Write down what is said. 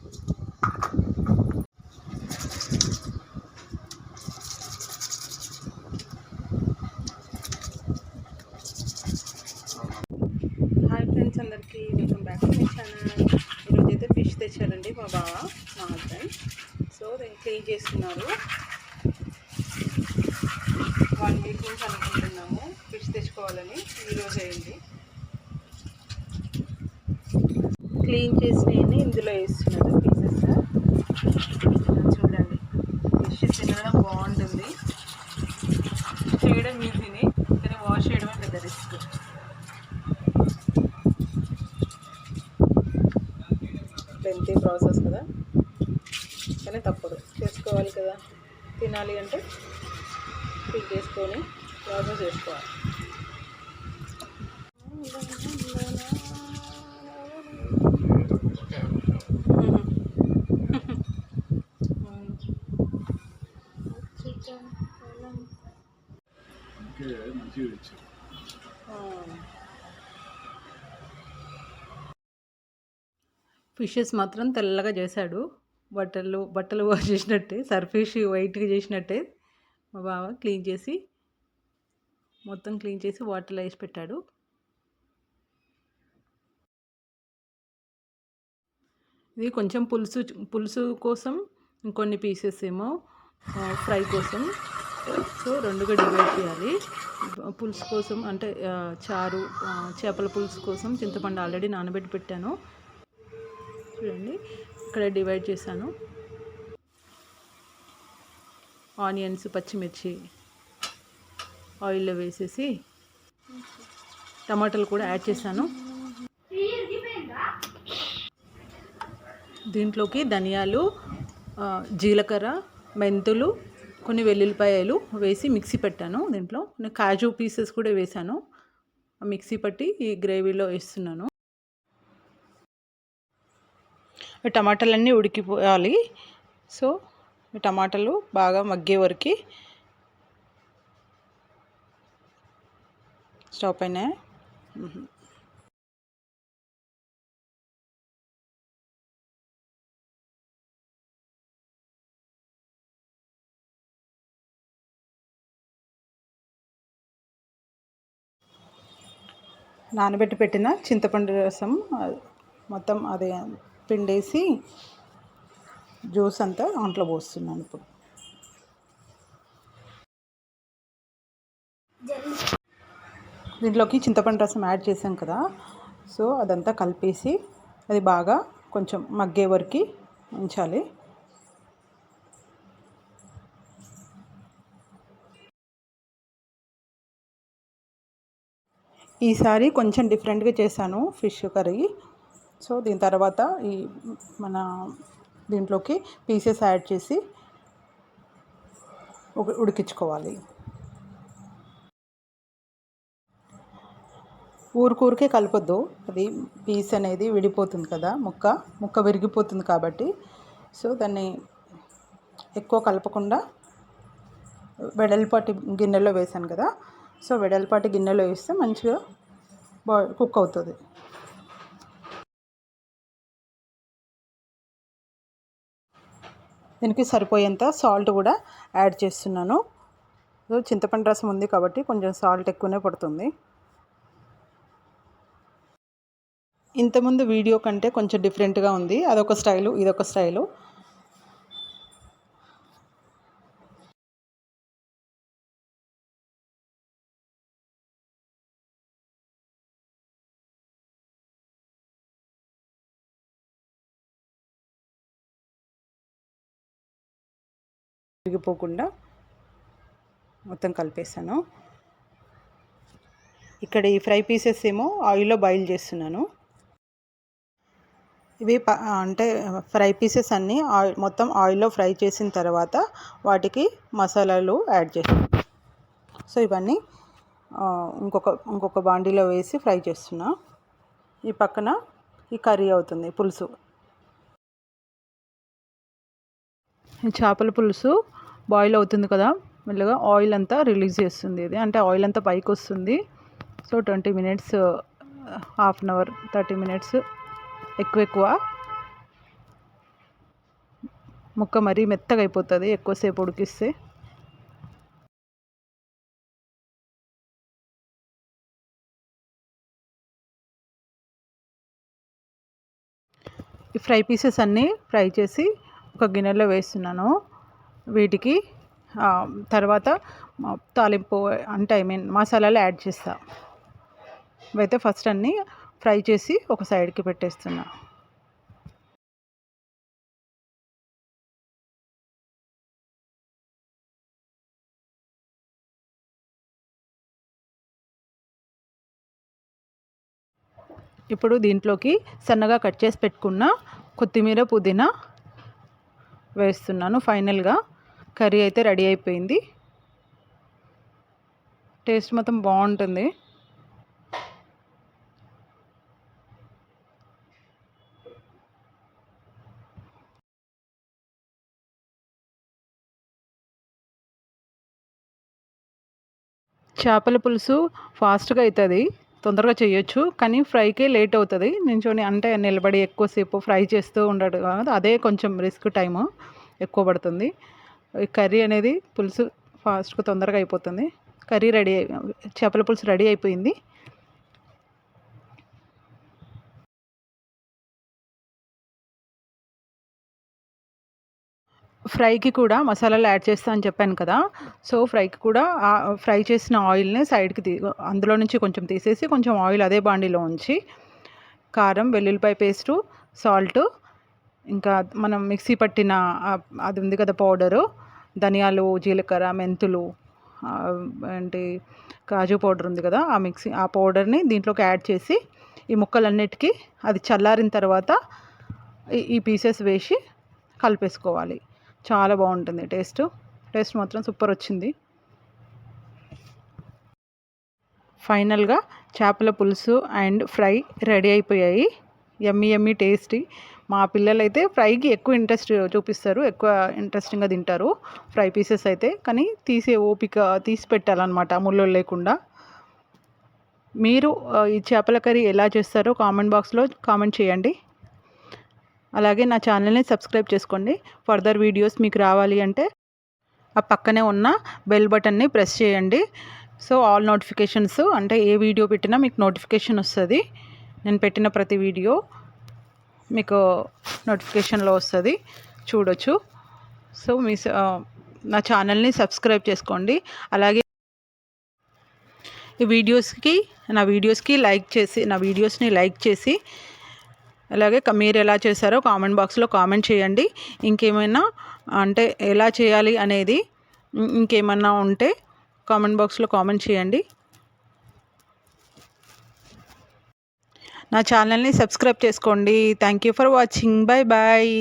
Hi friends, అందరికీ welcome back to my channel. ఈరోజు అయితే ఫిష్ తెచ్చారండి మా బావ, మా హస్బెండ్. సో దీన్ని క్లీన్ చేస్తున్నారు. 1 వీక్ నుంచి అనుకుంటున్నాము ఫిష్ తెచ్చుకోవాలని. ఈరోజు అయింది. క్లీన్ చేసినవన్నీ ఇందులో వేస్తున్నారు పీసెస్. చూడండి, ఫిష్ తినడం బాగుంటుంది, చేయడం ఈజీని, కానీ వాష్ చేయడమే పెద్ద రిస్క్. లెంతీ ప్రాసెస్ కదా, కానీ తప్పదు, చేసుకోవాలి కదా. తినాలి అంటే క్లీన్ చేసుకొని ప్రాసెస్ చేసుకోవాలి. ఫిషెస్ మాత్రం తెల్లగా చేశాడు. బట్టలు వాష్ చేసినట్టే, సర్ఫిష్ వైట్గా చేసినట్టే మా బావ క్లీన్ చేసి, మొత్తం క్లీన్ చేసి వాటర్లో వేసి పెట్టాడు. ఇది కొంచెం పులుసు కోసం, ఇంకొన్ని పీసెస్ ఏమో ఫ్రై కోసం. సో 2గా డివైడ్ చేయాలి. పులుసు కోసం అంటే చారు, చేపల పులుసు కోసం చింతపండు ఆల్రెడీ నానబెట్టి పెట్టాను. చూడండి, ఇక్కడ డివైడ్ చేశాను. ఆనియన్స్, పచ్చిమిర్చి ఆయిల్లో వేసేసి టమాటాలు కూడా యాడ్ చేశాను. దీంట్లోకి ధనియాలు, జీలకర్ర, మెంతులు, కొన్ని వెల్లుల్లిపాయలు వేసి మిక్సీ పెట్టాను. దీంట్లో కాజు పీసెస్ కూడా వేసాను. మిక్సీ పట్టి ఈ గ్రేవీలో వేస్తున్నాను. టమాటాలన్నీ ఉడికిపోయాలి. సో టమాటాలు బాగా మగ్గే వరకు స్టవ్ పైన నానబెట్టి పెట్టిన చింతపండు రసం మొత్తం అదే పిండేసి జ్యూస్ అంతా దాంట్లో పోస్తున్నాను. ఇప్పుడు దీంట్లోకి చింతపండు రసం యాడ్ చేసాం కదా, సో అదంతా కలిపేసి అది బాగా కొంచెం మగ్గే వరకు ఉంచాలి. ఈసారి కొంచెం డిఫరెంట్గా చేశాను ఫిష్ కర్రీ. సో దీని తర్వాత మన దీంట్లోకి పీసెస్ యాడ్ చేసి ఉడికించుకోవాలి. ఊరికే కలపొద్దు, అది పీస్ అనేది విడిపోతుంది కదా, ముక్క విరిగిపోతుంది కాబట్టి. సో దాన్ని ఎక్కువ కలపకుండా వెడల్పాటి గిన్నెలో వేసాను కదా, సో వెడల్పాటి గిన్నెలో వేస్తే మంచిగా కుక్ అవుతుంది. దీనికి సరిపోయేంత సాల్ట్ కూడా యాడ్ చేస్తున్నాను. చింతపండు రసం ఉంది కాబట్టి కొంచెం సాల్ట్ ఎక్కువనే పడుతుంది. ఇంతకుముందు వీడియో కంటే కొంచెం డిఫరెంట్గా ఉంది, అదొక స్టైలు, ఇదొక స్టైలు. విరిగిపోకుండా మొత్తం కలిపేసాను. ఇక్కడ ఈ ఫ్రై పీసెస్ ఏమో ఆయిల్లో బాయిల్ చేస్తున్నాను. ఇవి అంటే ఫ్రై పీసెస్ అన్నీ మొత్తం ఆయిల్లో ఫ్రై చేసిన తర్వాత వాటికి మసాలాలు యాడ్ చేస్తాను. సో ఇవన్నీ ఇంకొక బాండీలో వేసి ఫ్రై చేస్తున్నా. ఈ పక్కన ఈ కర్రీ అవుతుంది, పులుసు. చేపల పులుసు బాయిల్ అవుతుంది కదా, మెల్లగా ఆయిల్ అంతా రిలీజ్ చేస్తుంది. ఇది అంటే ఆయిల్ అంతా పైకి వస్తుంది. So 20 minutes, half an hour, 30 minutes ఎక్కువ ముక్క మరీ మెత్తగా అయిపోతుంది ఎక్కువసేపు ఉడికిస్తే. ఈ ఫ్రై పీసెస్ అన్నీ ఫ్రై చేసి ఒక గిన్నెలో వేస్తున్నాను. వీటికి తర్వాత తాలింపు అంటే మసాలాలు యాడ్ చేస్తా. ఇవైతే ఫస్ట్ అన్నీ ఫ్రై చేసి ఒక సైడ్కి పెట్టేస్తున్నా. ఇప్పుడు దీంట్లోకి సన్నగా కట్ చేసి పెట్టుకున్న కొత్తిమీర, పుదీనా వేస్తున్నాను. ఫైనల్గా కర్రీ అయితే రెడీ అయిపోయింది. టేస్ట్ మొత్తం బాగుంటుంది. చేపల పులుసు ఫాస్ట్గా అవుతుంది, తొందరగా చేయొచ్చు. కానీ ఫ్రైకే లేట్ అవుతుంది. నించొని అంటే నిలబడి ఎక్కువసేపు ఫ్రై చేస్తూ ఉండడు కాదు, అదే కొంచెం రిస్క్, టైము ఎక్కువ పడుతుంది. కర్రీ అనేది పులుసు ఫాస్ట్గా తొందరగా అయిపోతుంది. కర్రీ రెడీ, చేపల పులుసు రెడీ అయిపోయింది. ఫ్రైకి కూడా మసాలాలు యాడ్ చేస్తా అని చెప్పాను కదా. సో ఫ్రైకి కూడా ఫ్రై చేసిన ఆయిల్ని సైడ్కి అందులో నుంచి కొంచెం తీసేసి కొంచెం ఆయిల్ అదే బాండీలో ఉంచి కారం, వెల్లుల్లిపాయ పేస్టు, సాల్ట్, ఇంకా మనం మిక్సీ పట్టిన అది ఉంది కదా పౌడరు, ధనియాలు, జీలకర్ర, మెంతులు, ఏంటి కాజు పౌడర్ ఉంది కదా, ఆ పౌడర్ని దీంట్లోకి యాడ్ చేసి ఈ ముక్కలన్నిటికీ అది చల్లారిన తర్వాత ఈ పీసెస్ వేసి కలిపేసుకోవాలి. చాలా బాగుంటుంది. టేస్ట్ మాత్రం సూపర్ వచ్చింది. ఫైనల్గా చేపల పులుసు అండ్ ఫ్రై రెడీ అయిపోయాయి. యమ్మీ యమ్మీ టేస్టీ. మా పిల్లలైతే ఫ్రైకి ఎక్కువ ఇంట్రెస్ట్ చూపిస్తారు, ఎక్కువ ఇంట్రెస్టింగ్గా తింటారు ఫ్రై పీసెస్ అయితే. కానీ తీసి పెట్టాలన్నమాట ముళ్ళు లేకుండా. మీరు ఈ చేపల కర్రీ ఎలా చేస్తారో కామెంట్ బాక్స్లో కామెంట్ చేయండి. అలాగే నా ఛానల్ని సబ్స్క్రైబ్ చేసుకోండి. ఫర్దర్ వీడియోస్ మీకు రావాలి అంటే ఆ పక్కనే ఉన్న బెల్ బటన్ని ప్రెస్ చేయండి. సో ఆల్ నోటిఫికేషన్స్, అంటే ఏ వీడియో పెట్టినా మీకు నోటిఫికేషన్ వస్తుంది. నేను పెట్టిన ప్రతి వీడియో మీకు నోటిఫికేషన్లో వస్తుంది, చూడొచ్చు. సో నా ఛానల్ని సబ్స్క్రైబ్ చేసుకోండి. అలాగే నా వీడియోస్ని లైక్ చేసి అలాగే మీరు ఎలా చేశారో కామెంట్ బాక్స్లో కామెంట్ చేయండి. ఇంకేమైనా అంటే ఎలా చేయాలి అనేది ఇంకేమన్నా ఉంటే కామెంట్ బాక్స్లో కామెంట్ చేయండి. నా ఛానల్ని సబ్స్క్రైబ్ చేసుకోండి. Thank you for watching. Bye bye.